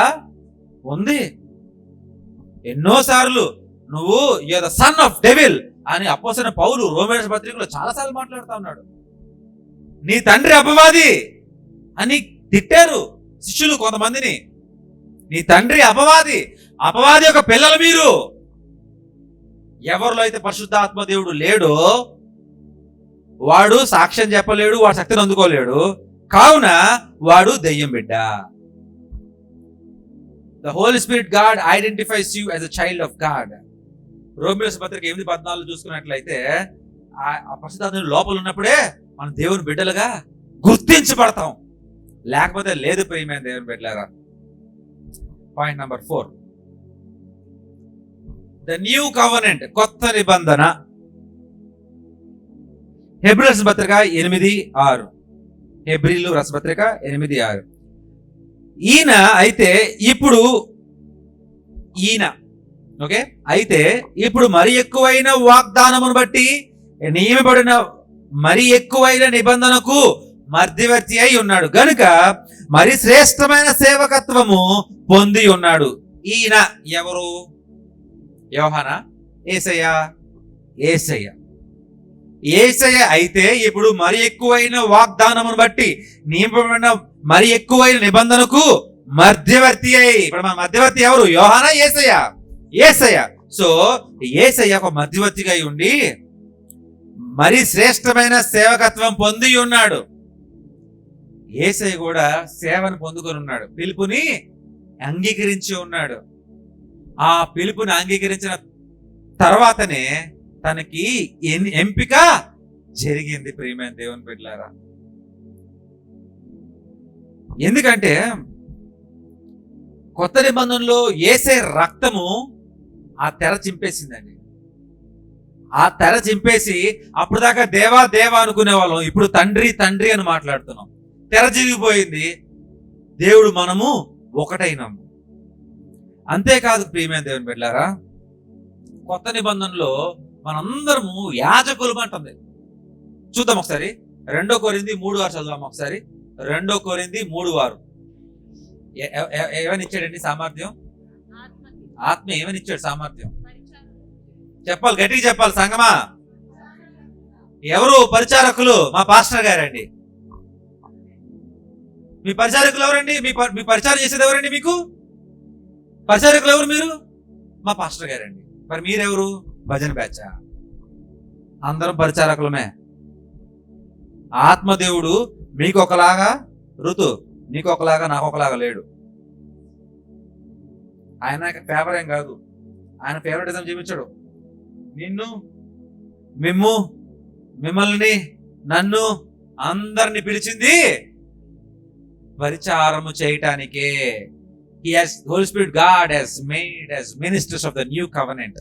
ఉంది. ఎన్నోసార్లు నువ్వు you are the son of devil అని అపోస్తలుడైన పౌలు రోమీయుల పత్రికలో చాలాసార్లు మాట్లాడుతూ ఉన్నాడు. నీ తండ్రి అపవాది అని తిట్టారు శిష్యులు కొంతమందిని. నీ తండ్రి అపవాది, అపవాది యొక్క పిల్లలు మీరు. ఎవరిలో అయితే పరిశుద్ధాత్మ దేవుడు లేడో వాడు సాక్ష్యం చెప్పలేడు, వాడు శక్తిని అందుకోలేడు, కావున వాడు దెయ్యం బిడ్డ. The Holy Spirit God identifies you as a child of God. రోమీయుల పత్రిక 8:14 చూసుకున్నట్లయితే ఆ పరిశుద్ధాత్మ లోపల ఉన్నప్పుడే మనం దేవుని బిడ్డలుగా గుర్తించబడతాం, లేకపోతే లేదు ప్రియమైన దేవుని బిడ్డలారా. Point number 4, the new covenant, కొత్త నిబంధన. హెబ్రీయుల పత్రిక 8:6. హెబ్రీయుల పత్రిక 8:6. ఈయన అయితే ఇప్పుడు మరి ఎక్కువైన వాగ్దానమును బట్టి నియమబడిన మరి ఎక్కువైన నిబంధనకు మధ్యవర్తి అయి ఉన్నాడు గనుక మరి శ్రేష్టమైన సేవకత్వము పొంది ఉన్నాడు. ఈయన ఎవరు? యోహానా? యేసయ్య? యేసయ్య అయితే ఇప్పుడు మరి ఎక్కువైన వాగ్దానమును బట్టి నియమబడిన మరి ఎక్కువైన నిబంధనకు మధ్యవర్తి అయి. ఇప్పుడు మన మధ్యవర్తి ఎవరు? యోహానా? యేసయ్య. సో యేసయ్య ఒక మధ్యవర్తిగా ఉండి మరి శ్రేష్టమైన సేవకత్వం పొంది ఉన్నాడు. యేసయ్య కూడా సేవను పొందుకొని ఉన్నాడు, పిలుపుని అంగీకరించి ఉన్నాడు. ఆ పిలుపుని అంగీకరించిన తర్వాతనే తనకి ఎంపిక జరిగింది ప్రియమైన దేవుని బిడ్డలారా. ఎందుకంటే కొత్త నిబంధనలో యేసయ్య రక్తము ఆ తెర చింపేసిందండి. ఆ తెర చింపేసి అప్పుడు దాకా దేవా దేవా అనుకునే వాళ్ళం, ఇప్పుడు తండ్రి తండ్రి అని మాట్లాడుతున్నాం. తెర చిరిగిపోయింది, దేవుడు మనము ఒకటైనాము. అంతేకాదు ప్రియమైన దేవుని బిడ్డలారా, కొత్త నిబంధనలో మనందరము యాజకులు అంటుంది. చూద్దాం ఒకసారి 2 కొరింథీ 3:6 చదువుదాం ఒకసారి. 2 కొరింథీ 3:6. ఏమని ఇచ్చాడండి సామర్థ్యం? ఆత్మ ఏమని ఇచ్చాడు సామర్థ్యం? చెప్పాలి, గట్టిగా చెప్పాలి సంగమా. ఎవరు పరిచారకులు? మా పాస్టర్ గారండి. మీ పరిచారకులు ఎవరండి? మీ పరిచారం చేసేది ఎవరండి? మీకు పరిచారకులు ఎవరు? మీరు మా పాస్టర్ గారండి. మరి మీరెవరు? భజన బ్యాచ్. అందరం పరిచారకులమే. ఆత్మదేవుడు మీకు ఒకలాగా, ఋతు నీకు ఒకలాగా, నాకు ఒకలాగా లేడు. ఆయన ఫేవర్ ఏం కాదు, ఆయన ఫేవరెటిజం చూపించాడు. నిన్ను, మిమ్మల్ని, నన్ను అందరిని పిలిచింది పరిచారము చేయటానికే. Holy Spirit God has made as ministers of the new covenant,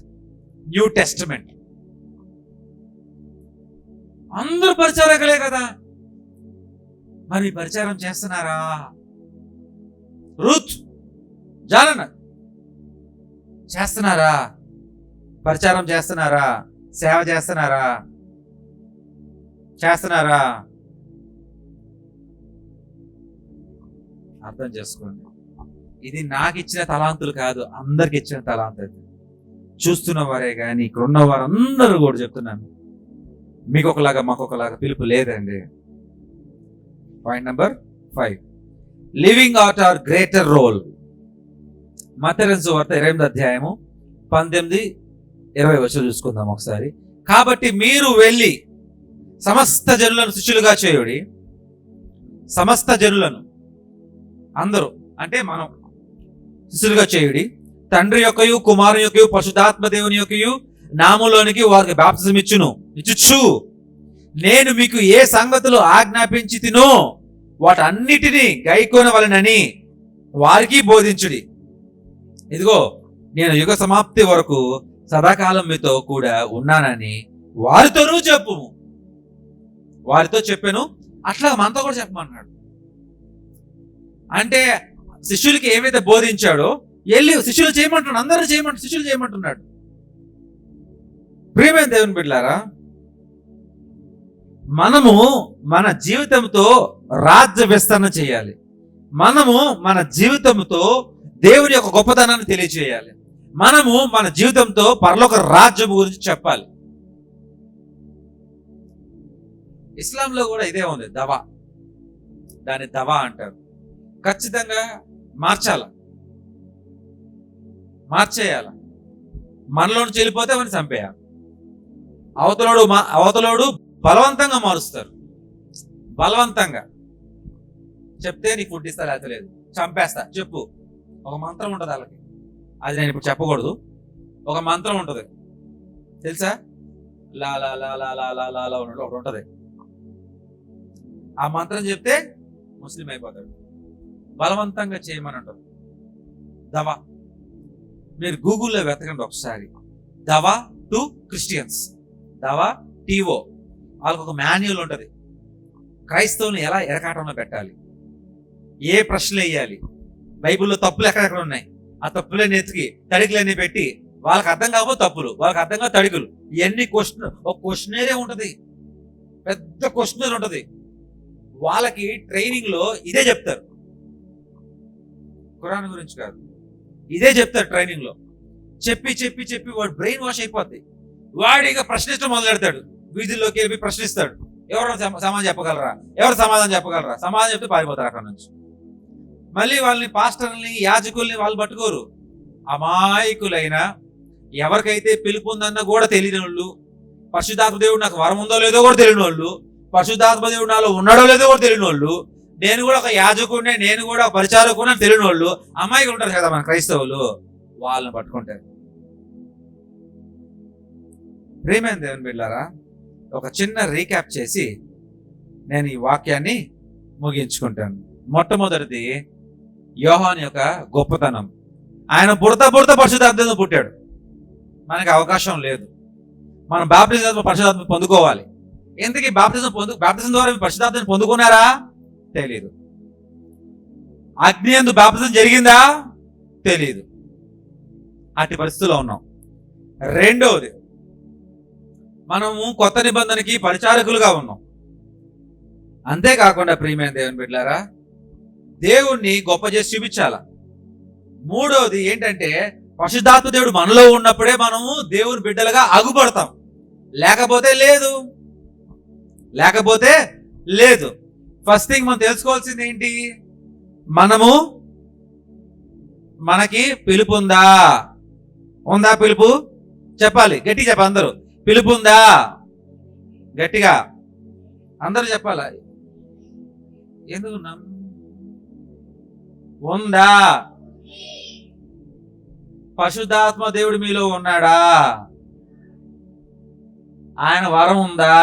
New Testament. అందరూ పరిచారకులే కదా. మరి పరిచారం చేస్తున్నారా? రూత్, జాలన చేస్తున్నారా? పరిచారం చేస్తున్నారా? సేవ చేస్తున్నారా? అర్థం చేసుకోండి, ఇది నాకు ఇచ్చిన తలాంతులు కాదు, అందరికి ఇచ్చిన తలాంతు. చూస్తున్న వారే కానీ ఇక్కడ ఉన్న వారందరూ కూడా చెప్తున్నాను, మీకు ఒకలాగా మాకు ఒకలాగా పిలుపు లేదండి. Point number 5, living out our greater role. Mattayi సువార్త 28:19-20 చూసుకుందాం ఒకసారి. కాబట్టి మీరు వెళ్ళి సమస్త జనులను శిష్యులుగా చేయుడి. సమస్త జనులను, అందరూ అంటే మనం శిష్యులుగా చేయుడి. తండ్రి యొక్కయు కుమారుని యొక్కయు పరిశుద్ధాత్మ దేవుని యొక్కయు నామములోనికి వారికి బాప్తిసం ఇచ్చుచు నేను మీకు ఏ సంగతులు ఆజ్ఞాపించి తినో వాటన్నిటినీ గైకొనవలెనని వారికి బోధించుడి. ఇదిగో నేను యుగ సమాప్తి వరకు సదాకాలం మీతో కూడా ఉన్నానని వారితోనూ చెప్పుము. వారితో చెప్పాను, అట్లా మనతో కూడా చెప్పమన్నాడు. అంటే శిష్యులకి ఏవైతే బోధించాడో వెళ్ళి శిష్యులు చేయమంటున్నాడు, అందరూ శిష్యులు చేయమంటున్నాడు. ప్రియమైన దేవుని బిడ్డలారా, మనము మన జీవితంతో రాజ్య విస్తరణ చేయాలి. మనము మన జీవితంతో దేవుని యొక్క గొప్పతనాన్ని తెలియజేయాలి. మనము మన జీవితంతో పరలోక రాజ్యం గురించి చెప్పాలి. ఇస్లాంలో కూడా ఇదే ఉంది, దవా. దాన్ని దవా అంటారు. ఖచ్చితంగా మార్చేయాల. మనలో నుంచి వెళ్ళిపోతే వాడిని చంపేయాలి. అవతలోడు బలవంతంగా మారుస్తారు. బలవంతంగా చెప్తే నీ ఫుడ్ ఇస్తా, లేకపోతే లేదు, చంపేస్తా. చెప్పు. ఒక మంత్రం ఉంటుంది వాళ్ళకి, అది నేను ఇప్పుడు చెప్పకూడదు. ఒక మంత్రం ఉంటుంది తెలుసా? లా లా లా లా లా లా లా లా ఒకటి ఉంటుంది. ఆ మంత్రం చెప్తే ముస్లిం అయిపోతాడు. బలవంతంగా చేయమని అంటారు. దవా. మీరు గూగుల్లో వెతకండి ఒకసారి, దవా టు క్రిస్టియన్స్, దవా టీఓ. వాళ్ళకు ఒక మాన్యువల్ ఉంటుంది. క్రైస్తవుని ఎలా ఎరకాటంలో పెట్టాలి, ఏ ప్రశ్నలు వేయాలి, బైబిల్లో తప్పులు ఎక్కడెక్కడ ఉన్నాయి, ఆ తప్పులన్నీ ఎత్తికి తడికలన్నీ పెట్టి, వాళ్ళకి అర్థం కాకపోతే తప్పులు, వాళ్ళకి అర్థం కాదు తడికలు, ఇవన్నీ ఒక క్వశ్చనరే ఉంటుంది, పెద్ద క్వశ్చనర్ ఉంటుంది. వాళ్ళకి ట్రైనింగ్ లో ఇదే చెప్తారు, ఖురాన్ గురించి కాదు, ఇదే చెప్తారు ట్రైనింగ్ లో. చెప్పి చెప్పి చెప్పి వాడు బ్రెయిన్ వాష్ అయిపోద్ది. వాడిగా ప్రశ్నించడం మొదలు పెడతాడు. వీధుల్లోకి వెళ్ళి ప్రశ్నిస్తాడు. ఎవరు సమాధానం చెప్పగలరా, ఎవరు సమాధానం చెప్పగలరా, సమాధానం చెప్తే పారిపోతారు అక్కడ నుంచి. మళ్ళీ వాళ్ళని పాస్టర్ని, యాజకుల్ని వాళ్ళు పట్టుకోరు. అమాయకులైన, ఎవరికైతే పిలుపు ఉందన్న కూడా తెలియని వాళ్ళు, పరిశుద్ధాత్మ దేవుడు నాకు వరం ఉందో లేదో కూడా తెలియని వాళ్ళు, పరిశుద్ధాత్మ దేవుడు నాలో ఉన్నాడో లేదో కూడా తెలియని వాళ్ళు, నేను కూడా ఒక యాజకుడినే, నేను కూడా ఒక పరిచారకుడిని తెలియని వాళ్ళు, అమాయకులు ఉంటారు కదా మన క్రైస్తవులు, వాళ్ళని పట్టుకుంటారు. ప్రియమైన దేవుని బిడ్డలారా, ఒక చిన్న రీక్యాప్ చేసి నేను ఈ వాక్యాన్ని ముగించుకుంటాను. మొట్టమొదటిది యోహాను యొక్క గొప్పతనం. ఆయన పుడతా పరిశుద్ధాత్మతో పుట్టాడు. మనకి అవకాశం లేదు. మనం బాప్టిజం పరిశుద్ధాత్మ పొందుకోవాలి. ఎందుకు బాప్టిజం ద్వారా పరిశుద్ధాత్మని పొందుకున్నారా? తెలీదు. అగ్ని యందు బాప్టిజం జరిగిందా? తెలీదు. అట్టి పరిస్థితుల్లో ఉన్నాం. రెండవది, మనము కొత్త నిబంధనకి పరిచారకులుగా ఉన్నాం. అంతేకాకుండా ప్రియమైన దేవుని బిడ్డలారా, దేవుణ్ణి గొప్ప చేసి చూపించాల. మూడవది ఏంటంటే, పరిశుద్ధాత్మ దేవుడు మనలో ఉన్నప్పుడే మనము దేవుని బిడ్డలుగా అగుపడతాం. లేకపోతే లేదు. ఫస్ట్ థింగ్ మనం తెలుసుకోవాల్సింది ఏంటి? మనకి పిలుపు ఉందా? పిలుపు చెప్పాలి, గట్టిగా చెప్పాలి అందరూ. పిలుపు ఉందా? గట్టిగా అందరూ చెప్పాలి. ఎందుకు ఉందా? పరిశుద్ధాత్మ దేవుడు మీలో ఉన్నాడా? ఆయన వరం ఉందా?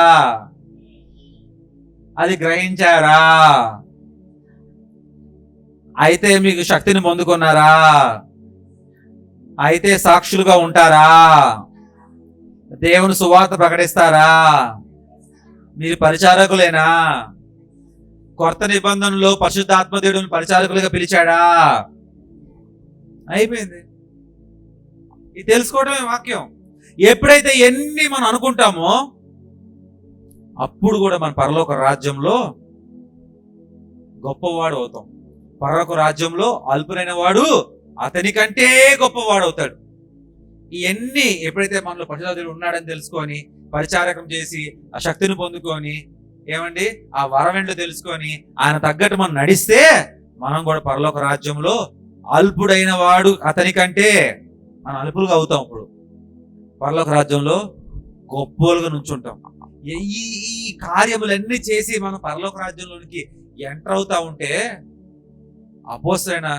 అది గ్రహించారా? అయితే మీకు శక్తిని పొందుకున్నారా? అయితే సాక్షులుగా ఉంటారా? దేవుని సువార్త ప్రకటిస్తారా? మీరు పరిచారకులేనా? కొత్త నిబంధనలో పరిశుద్ధాత్మ దేవుడిని పరిచారకులుగా పిలిచాడా? అయిపోయింది. ఇది తెలుసుకోవడమే వాక్యం. ఎప్పుడైతే ఎన్ని మనం అనుకుంటామో అప్పుడు కూడా మన పరలోక రాజ్యంలో గొప్పవాడు అవుతాం. పరలోక రాజ్యంలో అల్పురైన వాడు అతని కంటే గొప్పవాడు అవుతాడు. ఇవన్నీ ఎప్పుడైతే మనలో పరిశుద్ధాత్ముడు ఉన్నాడని తెలుసుకొని, పరిచారకం చేసి ఆ శక్తిని పొందుకొని, ఆ వరం ఏంటో తెలుసుకొని ఆయన తగ్గట్టు మనం నడిస్తే మనం కూడా పరలోక రాజ్యంలో అల్పుడైన వాడు అతని కంటే మనం అల్పులుగా అవుతాం. అప్పుడు పరలోక రాజ్యంలో గొప్పలుగా నుంచుంటాం. ఈ కార్యములన్నీ చేసి మనం పరలోక రాజ్యంలోనికి ఎంటర్ అవుతా ఉంటే, అపోస్తలుడైన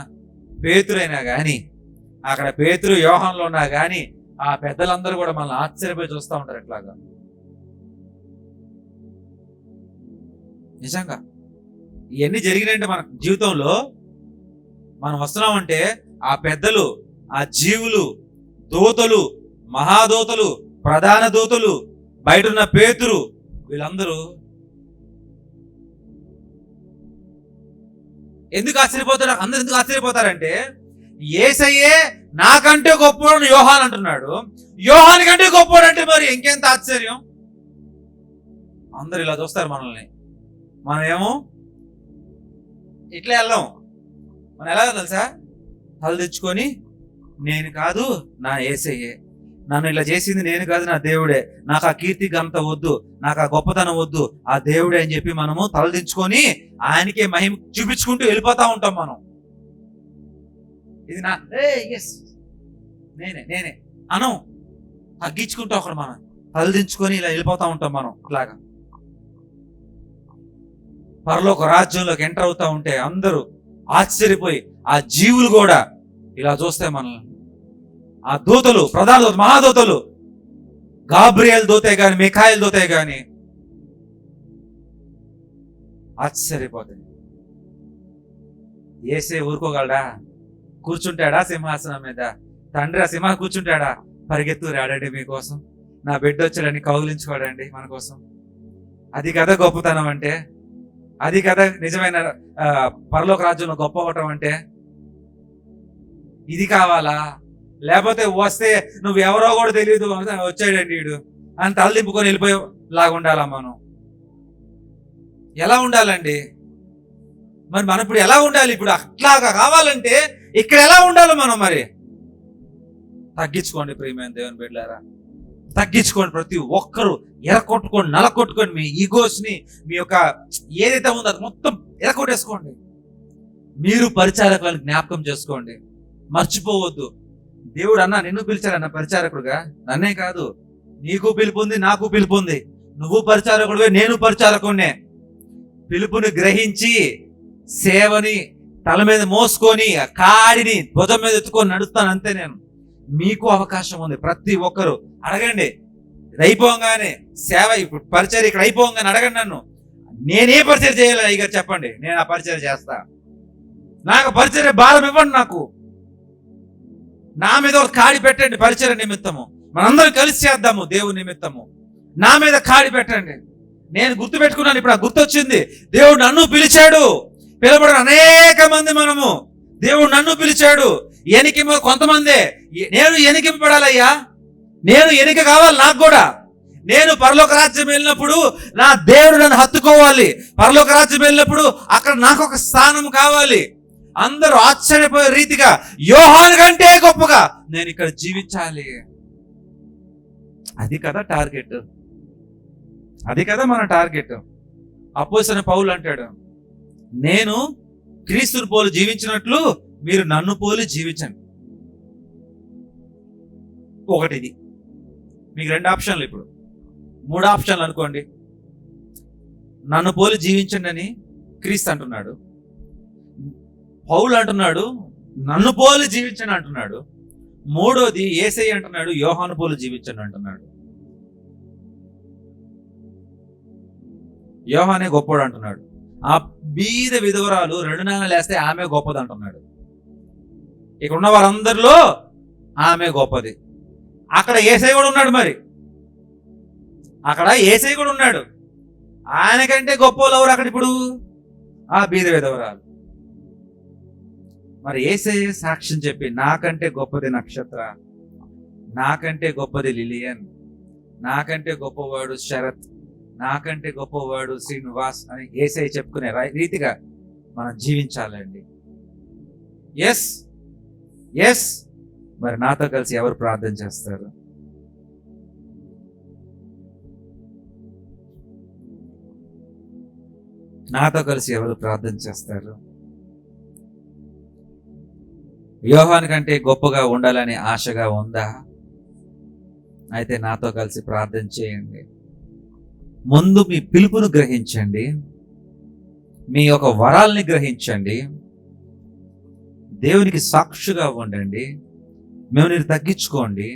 పేతురైనా గాని, అక్కడ పేతురు యోహానులో ఉన్నా గాని, ఆ పెద్దలందరూ కూడా మనల్ని ఆశ్చర్యపోయి చూస్తూ ఉంటారు. ఎట్లాగా నిజంగా ఇవన్నీ జరిగినాయంటే మన జీవితంలో మనం వస్తున్నామంటే, ఆ పెద్దలు, ఆ జీవులు, దూతలు, మహాదూతలు, ప్రధాన దూతలు, బయట ఉన్న పేతురు, వీళ్ళందరూ ఎందుకు ఆశ్చర్యపోతారు? అందరు ఎందుకు ఆశ్చర్యపోతారంటే, యేసయ్యే నాకంటే గొప్పవాడు యోహాన్ అంటున్నాడు. యోహాన్ కంటే గొప్పవాడు అంటే మరి ఇంకెంత ఆశ్చర్యం. అందరు ఇలా చూస్తారు మనల్ని. మనం ఏమో ఇట్లా వెళ్ళాం. మనం ఎలా తెలుసా? తలదించుకొని, నేను కాదు నా యేసయ్యే, నన్ను ఇలా చేసింది నేను కాదు నా దేవుడే, నాకు ఆ కీర్తి ఘనత వద్దు, నాకు ఆ గొప్పతనం వద్దు, ఆ దేవుడే అని చెప్పి మనము తలదించుకొని ఆయనకే మహిమ చూపించుకుంటూ వెళ్ళిపోతా ఉంటాం మనం. ఇది నా ఎస్ నేనే అనం తగ్గించుకుంటూ అక్కడ మనం తలదించుకొని ఇలా వెళ్ళిపోతా ఉంటాం మనం. ఇట్లాగా పరలోక రాజ్యంలోకి ఎంటర్ అవుతా ఉంటే అందరూ ఆశ్చర్యపోయి, ఆ జీవులు కూడా ఇలా చూస్తే మనల్ని, ఆ దూతలు, ప్రధాన దూతలు, మహాదూతలు, గాబ్రియల్ దూతే గాని మిఖాయిల్ దూతే గాని ఆశ్చర్యపోతాయి. యేసే ఊరుకోగలడా? కూర్చుంటాడా సింహాసనం మీద? తండ్రి ఆ సింహం కూర్చుంటాడా? పరిగెత్తు రాడండి మీకోసం, నా బిడ్డ వచ్చాడని కౌగిలించుకోడండి మన కోసం. అది కదా గొప్పతనం అంటే, అది కదా నిజమైన పరలోక రాజ్యంలో గొప్ప అవటం అంటే. ఇది కావాలా? లేకపోతే వస్తే నువ్వు ఎవరో కూడా తెలియదు, వచ్చాడండి వీడు అని తలదింపుకొని వెళ్ళిపోయే లాగా ఉండాలా మనం? ఎలా ఉండాలండి మరి? మనం ఇప్పుడు ఎలా ఉండాలి? ఇప్పుడు అట్లాగా కావాలంటే ఇక్కడ ఎలా ఉండాలి మనం? మరి తగ్గించుకోండి ప్రియమైన దేవుని బిడ్డలారా, తగ్గించుకోండి. ప్రతి ఒక్కరు ఎరకొట్టుకోండి, నలకొట్టుకోండి. మీ ఈగోస్ని, మీ యొక్క ఏదైతే ఉందో అది మొత్తం ఎరకొట్టేసుకోండి. మీరు పరిచారకులను జ్ఞాపకం చేసుకోండి, మర్చిపోవద్దు. దేవుడు అన్న నిన్ను పిలిచాడన్న పరిచారకుడుగా, నన్నే కాదు, నీకు పిలుపు ఉంది, నాకు పిలుపు ఉంది. నువ్వు పరిచారకుడుగా, నేను పరిచారకుడినే. పిలుపుని గ్రహించి సేవని తల మీద మోసుకొని ఆ కాడిని భుజం మీద ఎత్తుకొని నడుస్తాను అంతే నేను. మీకు అవకాశం ఉంది, ప్రతి ఒక్కరు అడగండి. అయిపోగానే సేవ, ఇప్పుడు పరిచయం ఇక్కడ అయిపోగానే అడగండి నన్ను, నేనే పరిచయం చేయాలి అయ్యగారు చెప్పండి, నేను ఆ పరిచయం చేస్తా. నాకు పరిచయం భారం ఇవ్వండి, నాకు నా మీద ఒక కాడి పెట్టండి పరిచయ నిమిత్తము. మనందరం కలిసి చేద్దాము దేవుని నిమిత్తము. నా మీద కాడి పెట్టండి. నేను గుర్తు పెట్టుకున్నాను, ఇప్పుడు ఆ గుర్తు వచ్చింది. దేవుడు నన్ను పిలిచాడు, పిలబడిన అనేక మంది మనము. దేవుడు నన్ను పిలిచాడు. ఎనికిమ కొంతమందే. నేను ఎనికింపబడాలయ్యా, నేను ఎనిక కావాలి నాకు కూడా. నేను పరలోక రాజ్యం వెళ్ళినప్పుడు నా దేవుడు నన్ను హత్తుకోవాలి. పరలోక రాజ్యం వెళ్ళినప్పుడు అక్కడ నాకు ఒక స్థానం కావాలి. అందరూ ఆశ్చర్యపోయే రీతిగా, యోహాను కంటే గొప్పగా నేను ఇక్కడ జీవించాలి. అది కదా టార్గెట్, అది కదా మన టార్గెట్. అపోస్తలుడైన పౌలు అంటాడు, నేను క్రీస్తుని పోలి జీవించినట్లు మీరు నన్ను పోలి జీవించండి. ఒకటిది. మీకు 2 ఆప్షన్లు, ఇప్పుడు 3 ఆప్షన్లు అనుకోండి. నన్ను పోలి జీవించండి అని క్రీస్తు అంటున్నాడు, పౌలు అంటున్నాడు నన్ను పోలి జీవించండి అంటున్నాడు. మూడోది యేసయ్య అంటున్నాడు యోహాను పోలి జీవించండి అంటున్నాడు. యోహానే గొప్పోడు అంటున్నాడు. ఆ బీద విధవరాలు 2 నాణాలు వేస్తే ఆమె గొప్పది అంటున్నాడు. ఇక్కడ ఉన్న వారందరిలో ఆమె గొప్పది. అక్కడ యేసయ్య కూడా ఉన్నాడు. మరి అక్కడ యేసయ్య కూడా ఉన్నాడు. ఆయనకంటే గొప్ప వాళ్ళు ఎవరు అక్కడ ఇప్పుడు? ఆ బీద విధవరాలు. మరి యేసయ్య సాక్ష్యం చెప్పి, నాకంటే గొప్పది నక్షత్ర, నాకంటే గొప్పది లిలియన్, నాకంటే గొప్పవాడు శరత్, నాకంటే గొప్పవాడు శ్రీనివాస్ అని యేసయ్య చెప్పుకునే రీతిగా మనం జీవించాలండి. Yes yes. మరి నాతో కలిసి ఎవరు ప్రార్థన చేస్తారు? నాతో కలిసి ఎవరు ప్రార్థన చేస్తారు? యోహాను కంటే గొప్పగా ఉండాలని ఆశగా ఉందా? అయితే నాతో కలిసి ప్రార్థన చేయండి. ముందు మీ పిలుపును గ్రహించండి, మీ యొక్క వరాల్ని గ్రహించండి, దేవునికి సాక్షిగా ఉండండి, మేము మీరు తగ్గించుకోండి,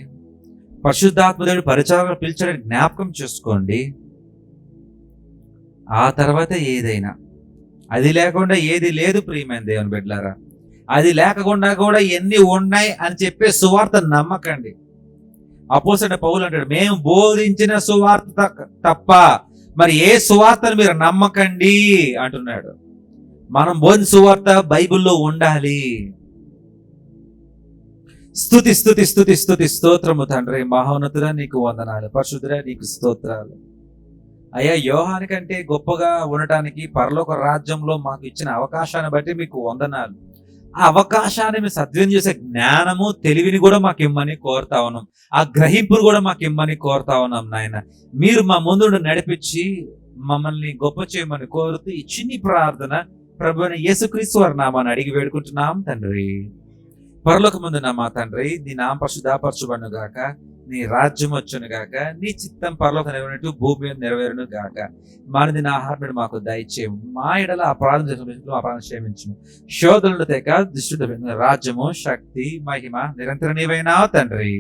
పరిశుద్ధాత్మ దేవుడు పరిచారకులు పిలిచాడని జ్ఞాపకం చేసుకోండి. ఆ తర్వాత ఏదైనా. అది లేకుండా ఏది లేదు ప్రియమైన దేవుని బిడ్డలారా. అది లేకుండా కూడా ఎన్ని ఉన్నాయి అని చెప్పే సువార్త నమ్మకండి. అపోస్తలుడైన పౌలు అంటాడు, మేము బోధించిన సువార్త తప్ప మరి ఏ సువార్తను మీరు నమ్మకండి అంటున్నాడు. మనం బోధించిన సువార్త బైబిల్లో ఉండాలి. స్తుతి స్తుతి స్తుతి స్తుతి స్తోత్రము తండ్రి, మహోన్నతుడా నీకు వందనాలు, పరిశుద్ధుడా నీకు స్తోత్రాలు. అయ్యా యోహాను కంటే గొప్పగా ఉండటానికి పరలోక రాజ్యంలో మాకు ఇచ్చిన అవకాశాన్ని బట్టి మీకు వందనాలు. ఆ అవకాశాన్ని మేము సద్వినియోగం చేసే జ్ఞానము, తెలివిని కూడా మాకు ఇమ్మని కోరుతా ఉన్నాం. ఆ గ్రహింపును కూడా మాకు ఇమ్మని కోరుతా ఉన్నాం నాయన. మీరు మా ముందు నడిపించి మమ్మల్ని గొప్ప చేయమని కోరుతూ ఈ చిన్ని ప్రార్థన ప్రభువైన యేసుక్రీస్తు వారి నామాన్ని అడిగి వేడుకుంటున్నాం తండ్రి. పరలోకమందున్న మా తండ్రి, నీ నామం పరిశుద్ధపరచబడును గాక, నీ రాజ్యం వచ్చును గాక, నీ చిత్తం పరలోక నెరవేరినట్టు భూమి మీద నెరవేరును గాక. మానదిన ఆహారం మాకు దయచేయము, మా ఎడల అపరాధం చేసిన అపరాధం క్షమించుము, శోధనలు తెక దుష్టుడు రాజ్యము, శక్తి, మహిమ నిరంతరం నీవైనావు తండ్రి.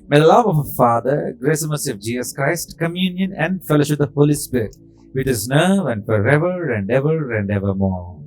May the love of our Father, grace and mercy of Jesus Christ, communion and fellowship of the Holy Spirit, with us now and forever and ever and evermore.